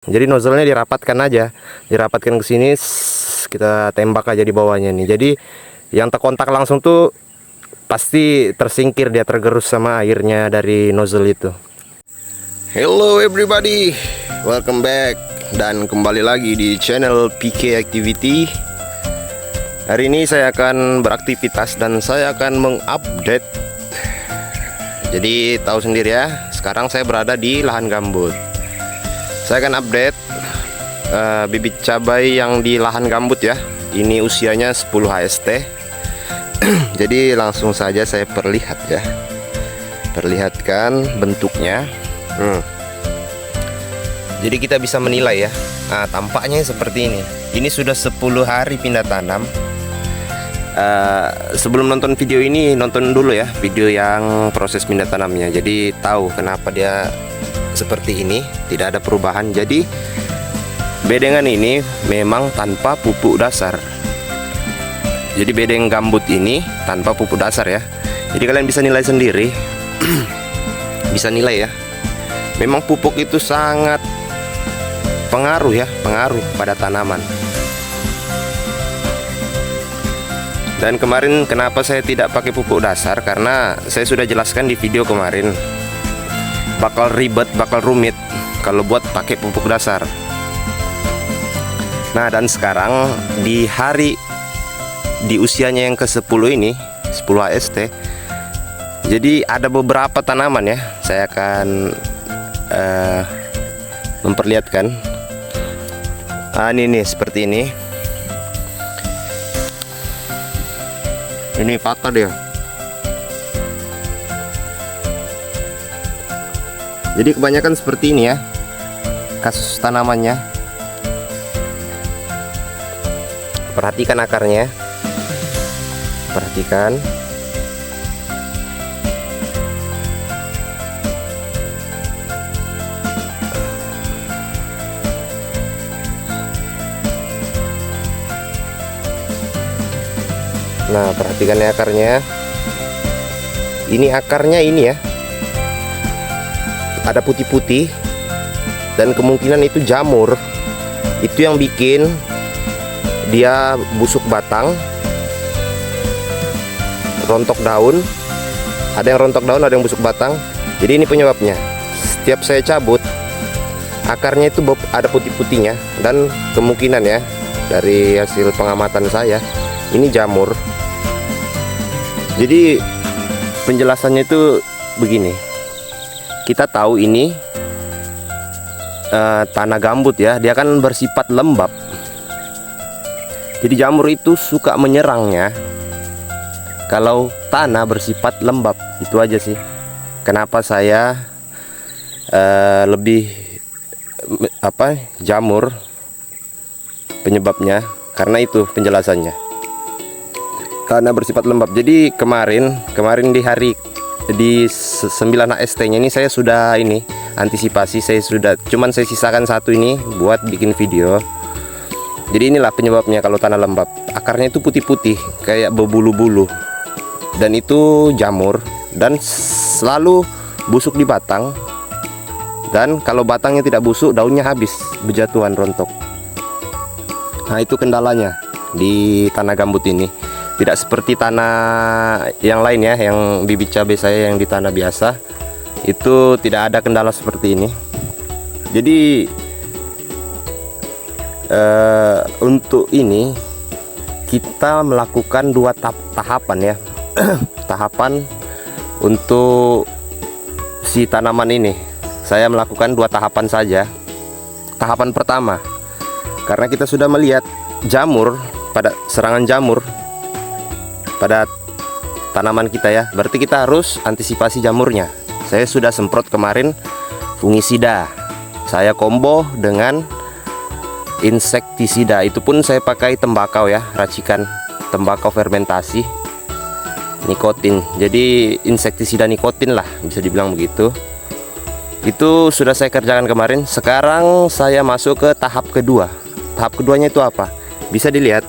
Jadi nozzle-nya dirapatkan aja, dirapatkan ke sini, kita tembak aja di bawahnya nih. Jadi yang terkontak langsung tuh pasti tersingkir, dia tergerus sama airnya dari nozzle itu. Hello everybody, welcome back dan kembali lagi di channel PK Activity. Hari ini saya akan beraktivitas dan saya akan mengupdate. Jadi tahu sendiri ya, sekarang saya berada di lahan gambut. Saya akan update bibit cabai yang di lahan gambut ya. Ini usianya 10 HST. Jadi langsung saja saya perlihat ya. Perlihatkan bentuknya. Jadi kita bisa menilai ya. Nah, tampaknya seperti ini. Ini sudah 10 hari pindah tanam. Sebelum nonton video ini, nonton dulu ya video yang proses pindah tanamnya. Jadi tahu kenapa dia seperti ini, tidak ada perubahan. Jadi bedengan ini memang tanpa pupuk dasar. Jadi bedeng gambut ini tanpa pupuk dasar ya. Jadi kalian bisa nilai sendiri. Bisa nilai ya. Memang pupuk itu sangat pengaruh ya, pengaruh pada tanaman. Dan kemarin kenapa saya tidak pakai pupuk dasar, karena saya sudah jelaskan di video kemarin. Bakal ribet, bakal rumit kalau buat pakai pupuk dasar. Nah, dan sekarang di usianya yang ke-10 ini, 10 HST. Jadi ada beberapa tanaman ya, saya akan memperlihatkan. Ini nih seperti ini. Ini patah dia. Jadi kebanyakan seperti ini ya kasus tanamannya. Perhatikan akarnya. Perhatikan. Nah, perhatikan ya akarnya. Ini akarnya ini ya. Ada putih-putih dan kemungkinan itu jamur. Itu yang bikin dia busuk batang, rontok daun. Ada yang rontok daun, ada yang busuk batang. Jadi ini penyebabnya. Setiap saya cabut, akarnya itu ada putih-putihnya. Dan kemungkinan ya, dari hasil pengamatan saya, ini jamur. Jadi penjelasannya itu begini. Kita tahu ini tanah gambut ya, dia kan bersifat lembab. Jadi jamur itu suka menyerangnya kalau tanah bersifat lembab. Itu aja sih kenapa saya lebih jamur penyebabnya, karena itu penjelasannya, karena bersifat lembab. Jadi kemarin di 9 HST nya ini saya sudah antisipasi. Saya sisakan satu ini buat bikin video. Jadi inilah penyebabnya kalau tanah lembab. Akarnya itu putih-putih kayak berbulu-bulu, dan itu jamur, dan selalu busuk di batang. Dan kalau batangnya tidak busuk, daunnya habis, berjatuhan, rontok. Nah, itu kendalanya di tanah gambut ini. Tidak seperti tanah yang lain ya, yang bibit cabai saya yang di tanah biasa itu tidak ada kendala seperti ini. Jadi untuk ini kita melakukan 2 tahapan ya. Tahapan untuk si tanaman ini saya melakukan 2 tahapan saja. Tahapan pertama, karena kita sudah melihat jamur, pada serangan jamur pada tanaman kita ya, berarti kita harus antisipasi jamurnya. Saya sudah semprot kemarin fungisida, saya combo dengan insektisida. Itu pun saya pakai tembakau ya, racikan tembakau fermentasi nikotin. Jadi insektisida nikotin lah, bisa dibilang begitu. Itu sudah saya kerjakan kemarin. Sekarang saya masuk ke tahap kedua. Tahap keduanya itu apa? Bisa dilihat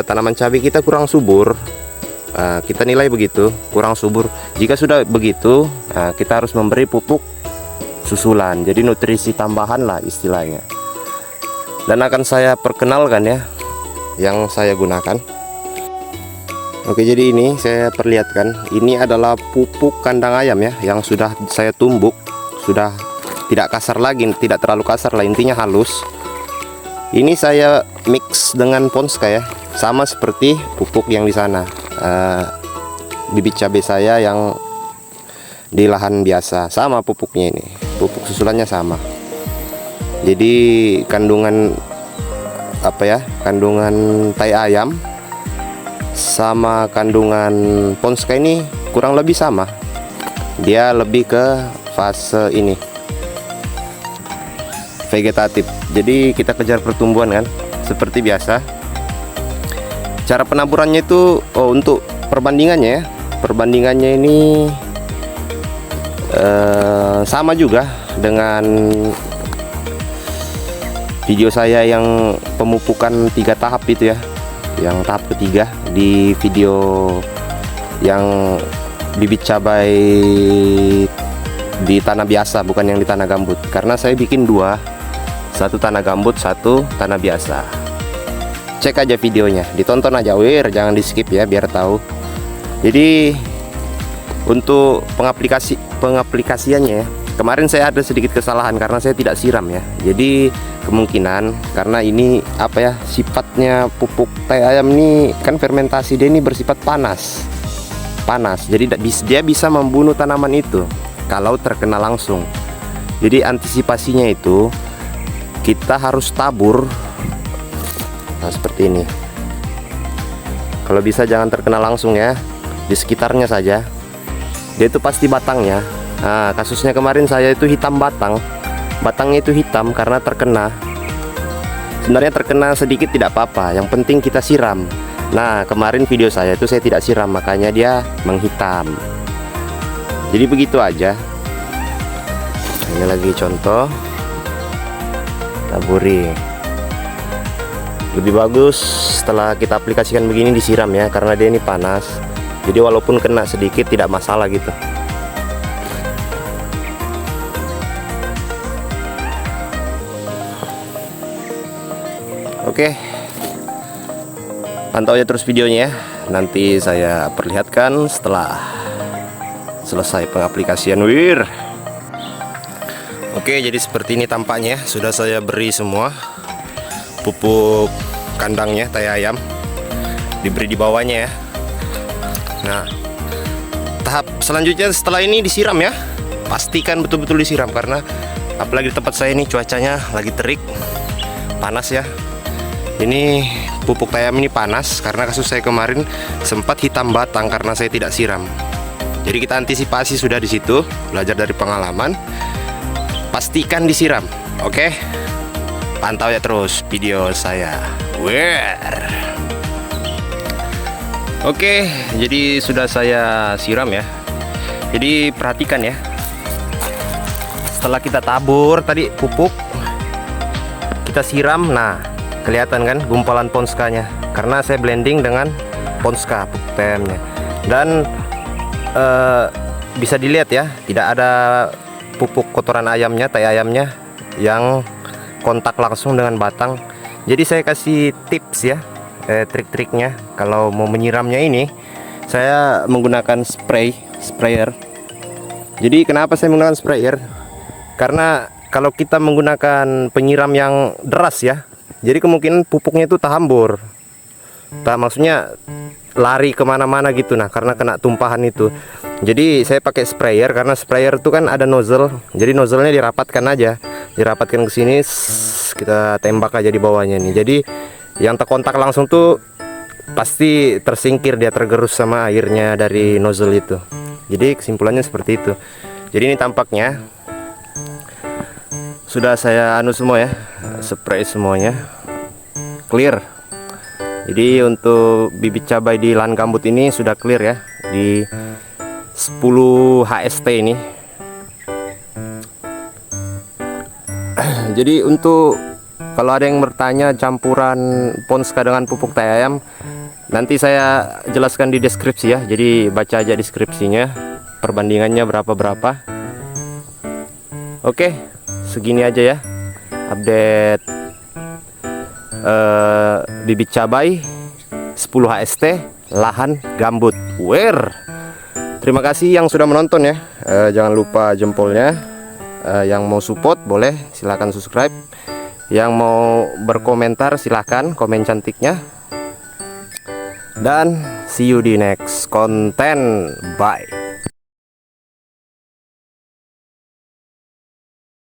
tanaman cabai kita kurang subur. Kita nilai begitu, kurang subur. Jika sudah begitu, kita harus memberi pupuk susulan, jadi nutrisi tambahan lah istilahnya. Dan akan saya perkenalkan ya yang saya gunakan. Oke, jadi ini saya perlihatkan, ini adalah pupuk kandang ayam ya, yang sudah saya tumbuk, sudah tidak kasar lagi, tidak terlalu kasar lah, intinya halus. Ini saya mix dengan Ponska ya, sama seperti pupuk yang di sana. Bibit cabai saya yang di lahan biasa, sama pupuknya ini, pupuk susulannya sama. Jadi kandungan apa ya, kandungan tai ayam sama kandungan Ponska ini kurang lebih sama. Dia lebih ke fase ini, vegetatif. Jadi kita kejar pertumbuhan kan, seperti biasa. Cara penaburannya itu, untuk perbandingannya ya, perbandingannya ini sama juga dengan video saya yang pemupukan 3 tahap itu ya, yang tahap ketiga di video yang bibit cabai di tanah biasa, bukan yang di tanah gambut, karena saya bikin 2, satu tanah gambut, satu tanah biasa. Cek aja videonya, ditonton aja, jangan di skip ya, biar tahu. Jadi untuk pengaplikasiannya ya, kemarin saya ada sedikit kesalahan karena saya tidak siram ya. Jadi kemungkinan karena ini apa ya, sifatnya pupuk tai ayam ini kan fermentasi, dia ini bersifat panas. Jadi dia bisa membunuh tanaman itu kalau terkena langsung. Jadi antisipasinya itu kita harus tabur, nah seperti ini. Kalau bisa jangan terkena langsung ya, di sekitarnya saja. Dia itu pasti batangnya. Nah, kasusnya kemarin saya itu hitam batangnya itu hitam karena terkena. Sebenarnya terkena sedikit tidak apa-apa, yang penting kita siram. Nah, kemarin video saya itu saya tidak siram, makanya dia menghitam. Jadi begitu aja. Ini lagi contoh, taburi. Lebih bagus setelah kita aplikasikan begini disiram ya, karena dia ini panas. Jadi walaupun kena sedikit tidak masalah gitu. Oke, pantau aja terus videonya ya. Nanti saya perlihatkan setelah selesai pengaplikasian. Oke, jadi seperti ini tampaknya. Sudah saya beri semua pupuk kandangnya tai ayam, diberi di bawahnya ya. Nah, tahap selanjutnya setelah ini disiram ya. Pastikan betul-betul disiram, karena apalagi di tempat saya ini cuacanya lagi terik, panas ya. Ini pupuk tai ayam ini panas karena kasus saya kemarin sempat hitam batang karena saya tidak siram. Jadi kita antisipasi sudah di situ, belajar dari pengalaman. Pastikan disiram. Oke. Pantau ya terus video saya. Oke, jadi sudah saya siram ya. Jadi perhatikan ya. Setelah kita tabur tadi pupuk, kita siram. Nah, kelihatan kan gumpalan Ponskanya, karena saya blending dengan Ponska pupuk tai ayamnya. Dan bisa dilihat ya, tidak ada pupuk kotoran ayamnya, tai ayamnya yang kontak langsung dengan batang. Jadi saya kasih tips ya, trik-triknya kalau mau menyiramnya ini. Saya menggunakan sprayer. Jadi kenapa saya menggunakan sprayer? Karena kalau kita menggunakan penyiram yang deras ya, jadi kemungkinan pupuknya itu terhambur, maksudnya lari kemana-mana gitu. Nah, karena kena tumpahan itu. Jadi saya pakai sprayer, karena sprayer itu kan ada nozzle. Jadi nozzle-nya dirapatkan aja, dirapatkan ke sini, kita tembak aja di bawahnya nih. Jadi yang terkontak langsung tuh pasti tersingkir, dia tergerus sama airnya dari nozzle itu. Jadi kesimpulannya seperti itu. Jadi ini tampaknya sudah saya semua ya, spray semuanya clear. Jadi untuk bibit cabai di lahan gambut ini sudah clear ya, di 10 HST ini. Jadi untuk kalau ada yang bertanya campuran Ponska dengan pupuk tai ayam, nanti saya jelaskan di deskripsi ya. Jadi baca aja deskripsinya, perbandingannya berapa-berapa. Oke, segini aja ya update bibit cabai 10 HST lahan gambut. Terima kasih yang sudah menonton ya. Jangan lupa jempolnya. Yang mau support boleh silahkan subscribe. Yang mau berkomentar silahkan komen cantiknya. Dan see you di next konten. Bye.